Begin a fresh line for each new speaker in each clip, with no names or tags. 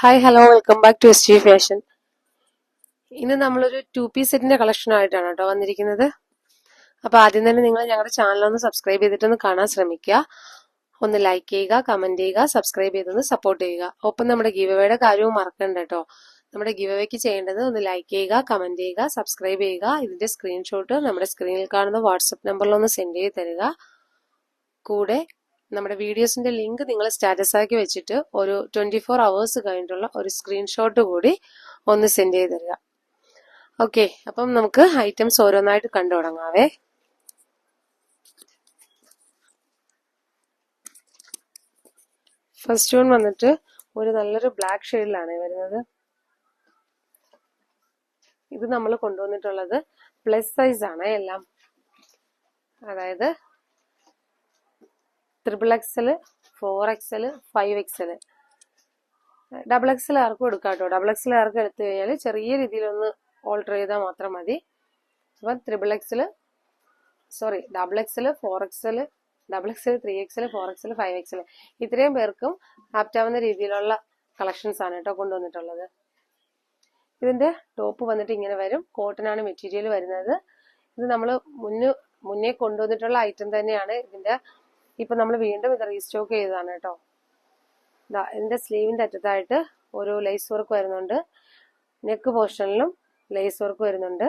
Hi hello welcome back to S G fashion. ഇന്ന് നമ്മളൊരു 2 piece സെറ്റിന്റെ കളക്ഷൻ ആയിട്ടാണ് കേട്ടോ വന്നിരിക്കുന്നത്. അപ്പൊ ആദ്യം തന്നെ നിങ്ങൾ ഞങ്ങളുടെ ചാനൽ ഒന്ന് സബ്സ്ക്രൈബ് ചെയ്തിട്ടൊന്ന് കാണാൻ ശ്രമിക്കുക. ഒന്ന് ലൈക്ക് ചെയ്യുക, കമന്റ് ചെയ്യുക, സബ്സ്ക്രൈബ് ചെയ്തൊന്ന് സപ്പോർട്ട് ചെയ്യുക. ഒപ്പം നമ്മുടെ ഗിവ് അവേയുടെ കാര്യവും മറക്കണ്ട കേട്ടോ. നമ്മുടെ ഗിവ് അവേക്ക് ചെയ്യേണ്ടത് ഒന്ന് ലൈക്ക് ചെയ്യുക, കമന്റ് ചെയ്യുക, സബ്സ്ക്രൈബ് ചെയ്യുക. ഇതിന്റെ സ്ക്രീൻഷോട്ട് നമ്മുടെ സ്ക്രീനിൽ കാണുന്ന വാട്സപ്പ് നമ്പറിൽ ഒന്ന് സെൻഡ് ചെയ്ത് തരിക. കൂടെ നമ്മുടെ വീഡിയോസിന്റെ ലിങ്ക് നിങ്ങൾ സ്റ്റാറ്റസ് ആക്കി വെച്ചിട്ട് ഒരു 24 hours കഴിഞ്ഞിട്ടുള്ള ഒരു സ്ക്രീൻഷോട്ട് കൂടി ഒന്ന് സെൻഡ് ചെയ്ത് തരിക. ഓക്കെ, അപ്പം നമുക്ക് ഐറ്റംസ് ഓരോന്നായിട്ട് കണ്ടു തുടങ്ങാവേ. ഫസ്റ്റ് വൺ വന്നിട്ട് ഒരു നല്ലൊരു ബ്ലാക്ക് ഷെയ്ഡിലാണ് വരുന്നത്. ഇത് നമ്മൾ കൊണ്ടുവന്നിട്ടുള്ളത് പ്ലസ് സൈസ് ആണ് എല്ലാം, അതായത് XXL, 4XL, 5XL. XXL ആർക്കും എടുക്കാം കേട്ടോ. XXL ആർക്കും എടുത്തു കഴിഞ്ഞാൽ ചെറിയ രീതിയിലൊന്ന് ഓൾട്ടർ ചെയ്താൽ മാത്രം മതി. അപ്പം XXL, 4XL, XXL, 3XL, 4XL, 5XL ഇത്രയും പേർക്കും ആപ്റ്റാവുന്ന രീതിയിലുള്ള കളക്ഷൻസ് ആണ് കേട്ടോ കൊണ്ടുവന്നിട്ടുള്ളത്. ഇതിന്റെ ടോപ്പ് വന്നിട്ട് ഇങ്ങനെ വരും. കോട്ടൺ ആണ് മെറ്റീരിയൽ വരുന്നത്. ഇത് നമ്മൾ മുന്നേ കൊണ്ടുവന്നിട്ടുള്ള ഐറ്റം തന്നെയാണ്. ഇപ്പൊ നമ്മൾ വീണ്ടും ഇത് റീസ്റ്റോക്ക് ചെയ്തതാണ് കേട്ടോ. ഇതിന്റെ സ്ലീവിന്റെ അറ്റത്തായിട്ട് ഒരു ലേസ് വർക്ക് വരുന്നുണ്ട്. നെക്ക് പോർഷനിലും ലേസ് വർക്ക് വരുന്നുണ്ട്.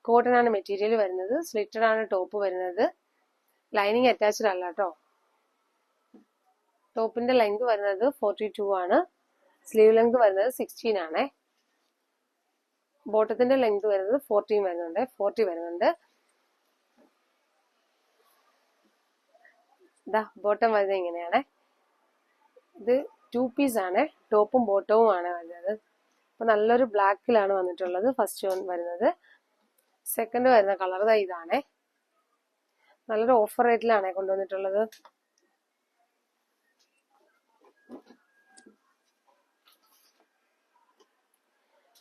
കോട്ടൺ ആണ് മെറ്റീരിയൽ വരുന്നത്. സ്ലിറ്റഡ് ആണ് ടോപ്പ് വരുന്നത്. ലൈനിങ് അറ്റാച്ച്ഡ് അല്ല കേട്ടോ. ടോപ്പിന്റെ ലെങ്ത് വരുന്നത് 42 ആണ്. സ്ലീവ് ലെങ്ത് വരുന്നത് 16 ആണേ. ബോട്ടത്തിന്റെ ലെങ്ത് വരുന്നത് 40 വരുന്നുണ്ട്. ബോട്ടം വരുന്നത് ഇങ്ങനെയാണ്. ഇത് 2 പീസ് ആണ്. ടോപ്പും ബോട്ടവും ആണ് വരുന്നത്. അപ്പൊ നല്ലൊരു ബ്ലാക്കിലാണ് വന്നിട്ടുള്ളത് ഫസ്റ്റ് വൺ വരുന്നത്. സെക്കൻഡ് വരുന്ന കളർ ഇതാണേ. നല്ലൊരു ഓഫർ റേറ്റിലാണ് കൊണ്ടുവന്നിട്ടുള്ളത്.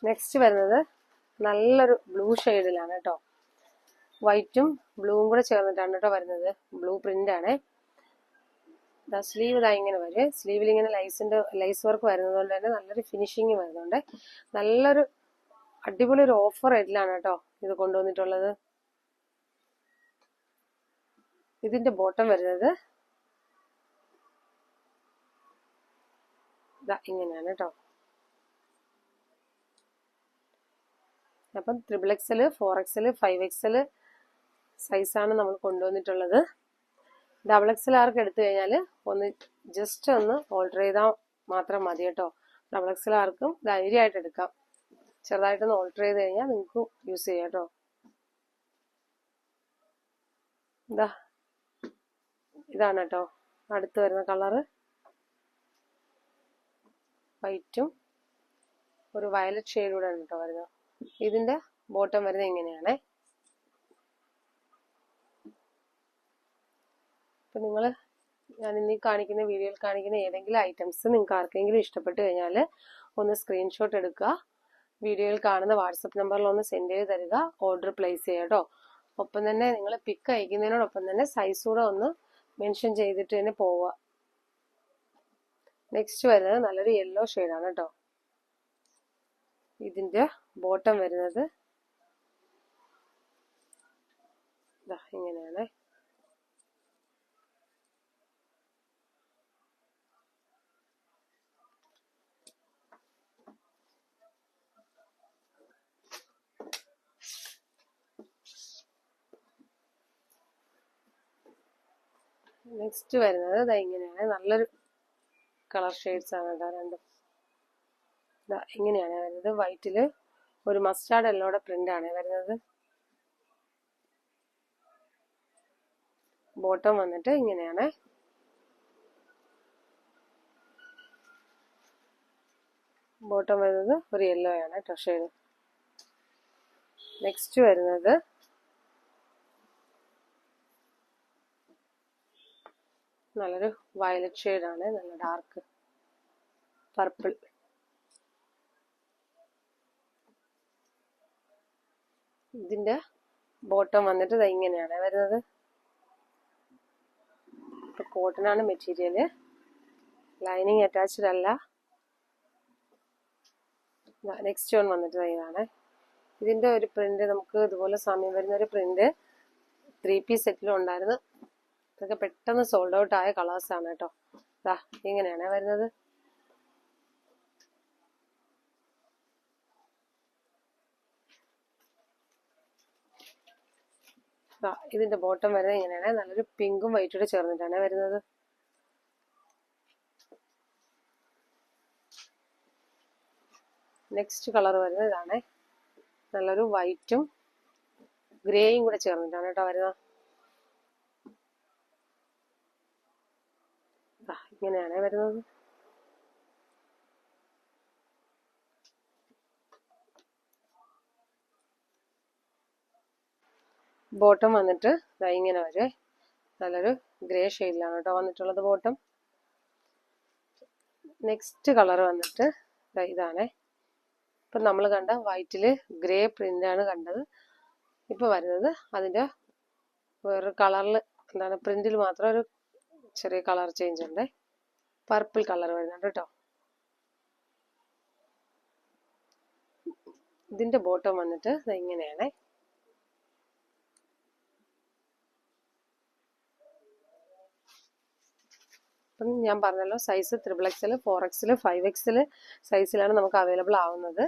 നെക്സ്റ്റ് വരുന്നത് നല്ലൊരു ബ്ലൂ ഷെയ്ഡിലാണ് കേട്ടോ. വൈറ്റും ബ്ലൂവും കൂടെ ചേർന്നിട്ടാണ് കേട്ടോ വരുന്നത്. ബ്ലൂ പ്രിന്റ് ആണ്. സ്ലീവ് ഇങ്ങനെ വരും. സ്ലീവിൽ ഇങ്ങനെ ലൈസ് വർക്ക് വരുന്നതുകൊണ്ട് തന്നെ നല്ലൊരു ഫിനിഷിങ് വരുന്നുണ്ട്. നല്ലൊരു അടിപൊളി ഒരു ഓഫർ റേറ്റിലാണ് കേട്ടോ ഇത് കൊണ്ടുവന്നിട്ടുള്ളത്. ഇതിന്റെ ബോട്ടം വരുന്നത് ഇങ്ങനെയാണ് കേട്ടോ. അപ്പം XXL, 4XL, 5XL സൈസാണ് നമ്മൾ കൊണ്ടുവന്നിട്ടുള്ളത്. XXL ആർക്ക് എടുത്തു കഴിഞ്ഞാൽ ഒന്ന് ജസ്റ്റ് ഒന്ന് ഓൾട്ടർ ചെയ്താൽ മാത്രം മതി കേട്ടോ. XXL ആർക്കും ധൈര്യമായിട്ട് എടുക്കാം. ചെറുതായിട്ടൊന്ന് ഓൾട്ടർ ചെയ്ത് കഴിഞ്ഞാൽ നിങ്ങൾക്ക് യൂസ് ചെയ്യാം കേട്ടോ. ഇതാണ് കേട്ടോ അടുത്ത് വരുന്ന കളറ്. വൈറ്റും ഒരു വയലറ്റ് ഷെയ്ഡൂടെയാണ് കേട്ടോ വരുന്നത്. ഇതിന്റെ ബോട്ടം വരുന്നത് ഇങ്ങനെയാണേ. അപ്പൊ ഞാൻ ഇന്ന് കാണിക്കുന്ന വീഡിയോയിൽ കാണിക്കുന്ന ഏതെങ്കിലും ഐറ്റംസ് നിങ്ങൾക്ക് ആർക്കെങ്കിലും ഇഷ്ടപ്പെട്ട് കഴിഞ്ഞാൽ ഒന്ന് സ്ക്രീൻഷോട്ട് എടുക്കുക. വീഡിയോയിൽ കാണുന്ന വാട്സപ്പ് നമ്പറിൽ ഒന്ന് സെൻഡ് ചെയ്ത് തരിക. ഓർഡർ പ്ലേസ് ചെയ്യുക കേട്ടോ. ഒപ്പം തന്നെ നിങ്ങൾ പിക്ക് അയക്കുന്നതിനോടൊപ്പം തന്നെ സൈസ് കൂടെ ഒന്ന് മെൻഷൻ ചെയ്തിട്ട് തന്നെ പോവുക. നെക്സ്റ്റ് വരുന്നത് നല്ലൊരു യെല്ലോ ഷെയ്ഡാണ് കേട്ടോ. ഇതിന്റെ ബോട്ടം വരുന്നത് ഇങ്ങനെയാണ്. നെക്സ്റ്റ് വരുന്നത് ഇങ്ങനെയാണ്. നല്ലൊരു കളർ ഷെയ്ഡ്സ് ആണ് കേട്ടോ രണ്ടും. ഇങ്ങനെയാണ് വരുന്നത്. വൈറ്റില് ഒരു മസ്റ്റാർഡ് യെല്ലോയുടെ പ്രിന്റ് ആണ് വരുന്നത്. ബോട്ടം വന്നിട്ട് ഇങ്ങനെയാണ്. ബോട്ടം വരുന്നത് ഒരു യെല്ലോ ആണ് കേട്ടോ ഷെയ്ഡ്. നെക്സ്റ്റ് വരുന്നത് നല്ലൊരു വയലറ്റ് ഷെയ്ഡാണ്. നല്ല ഡാർക്ക് പർപ്പിൾ. ഇതിന്റെ ബോട്ടം വന്നിട്ട് ഇങ്ങനെയാണ് വരുന്നത്. കോട്ടൺ ആണ് മെറ്റീരിയൽ. ലൈനിങ് അറ്റാച്ച്ഡ് അല്ല. നെക്സ്റ്റ് വൺ വന്നിട്ട് ഇതാണ്. ഇതിൻ്റെ ഒരു പ്രിന്റ് നമുക്ക് ഇതുപോലെ സമയം വരുന്ന ഒരു പ്രിന്റ് 3 പീസ് സെറ്റിലും ഉണ്ടായിരുന്നു. ഇതൊക്കെ പെട്ടെന്ന് സോൾഡ് ഔട്ട് ആയ കളേഴ്സാണ് കേട്ടോ. ഇങ്ങനെയാണ് വരുന്നത്. ഇതിന്റെ ബോട്ടം വരുന്നത് ഇങ്ങനെയാണ്. നല്ലൊരു പിങ്കും വൈറ്റൂടെ ചേർന്നിട്ടാണ് വരുന്നത്. നെക്സ്റ്റ് കളർ വരുന്നത് ഇതാണ്. നല്ലൊരു വൈറ്റും ഗ്രേയും കൂടെ ചേർന്നിട്ടാണ് കേട്ടോ വരുന്നത്. ഇങ്ങനെയാണ് വരുന്നത്. ബോട്ടം വന്നിട്ട് ഇങ്ങനെ വരെ നല്ലൊരു ഗ്രേ ഷെയ്ഡിലാണ് കേട്ടോ വന്നിട്ടുള്ളത് ബോട്ടം. നെക്സ്റ്റ് കളർ വന്നിട്ട് ഇതാണ്. ഇപ്പം നമ്മൾ കണ്ട വൈറ്റില് ഗ്രേ പ്രിന്റാണ് കണ്ടത്. ഇപ്പോൾ വരുന്നത് അതിൻ്റെ വേറൊരു കളറിൽ എന്താണ് പ്രിന്റിൽ മാത്രം ഒരു ചെറിയ കളർ ചേഞ്ച് ഉണ്ട്. പർപ്പിൾ കളർ വരുന്നുണ്ട് കേട്ടോ. ഇതിൻ്റെ ബോട്ടം വന്നിട്ട് ഇങ്ങനെയാണ്. അപ്പം ഞാൻ പറഞ്ഞല്ലോ സൈസ് 3XL, 4XL, 5XL സൈസിലാണ് നമുക്ക് അവൈലബിൾ ആവുന്നത്.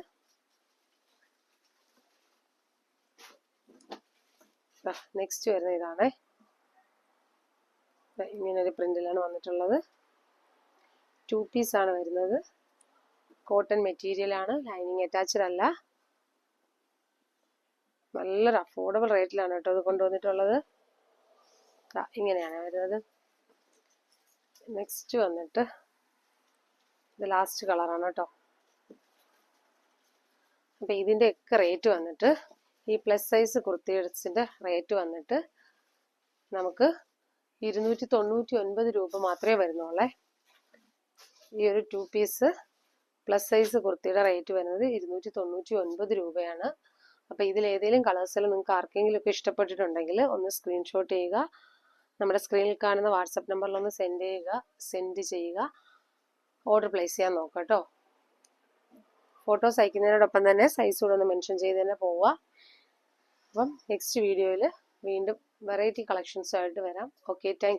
നെക്സ്റ്റ് വരുന്ന ഇതാണ്. ഇങ്ങനൊരു പ്രിന്റിലാണ് വന്നിട്ടുള്ളത്. 2 പീസ് ആണ് വരുന്നത്. കോട്ടൺ മെറ്റീരിയൽ ആണ്, ലൈനിങ് അറ്റാച്ച്ഡ് അല്ല. നല്ലൊരു അഫോർഡബിൾ റേറ്റിലാണ് കേട്ടോ ഇത് കൊണ്ടുവന്നിട്ടുള്ളത്. ഇങ്ങനെയാണ് വരുന്നത്. നെക്സ്റ്റ് വന്നിട്ട് ഇത് ലാസ്റ്റ് കളറാണ് കേട്ടോ. അപ്പം ഇതിൻ്റെ ഒക്കെ റേറ്റ് വന്നിട്ട് ഈ പ്ലസ് സൈസ് കുർത്തീസിൻ്റെ റേറ്റ് വന്നിട്ട് നമുക്ക് 299 രൂപ മാത്രമേ വരുന്നുള്ളേ. ഈ ഒരു 2 പീസ് പ്ലസ് സൈസ് കുർത്തിയുടെ റേറ്റ് വരുന്നത് 299 രൂപയാണ്. അപ്പോൾ ഇതിൽ ഏതെങ്കിലും കളേഴ്സിൽ നിങ്ങൾക്ക് ആർക്കെങ്കിലും ഒക്കെ ഇഷ്ടപ്പെട്ടിട്ടുണ്ടെങ്കിൽ ഒന്ന് സ്ക്രീൻഷോട്ട് ചെയ്യുക. നമ്മുടെ സ്ക്രീനിൽ കാണുന്ന വാട്സപ്പ് നമ്പറിലൊന്ന് സെൻഡ് ചെയ്യുക. ഓർഡർ പ്ലേസ് ചെയ്യാൻ നോക്കാം കേട്ടോ. ഫോട്ടോസ് അയക്കുന്നതിനോടൊപ്പം തന്നെ സൈസ് കൂടെ ഒന്ന് മെൻഷൻ ചെയ്ത് തന്നെ പോവുക. അപ്പം നെക്സ്റ്റ് വീഡിയോയിൽ വീണ്ടും വെറൈറ്റി കളക്ഷൻസുമായിട്ട് വരാം. Okay, thank you.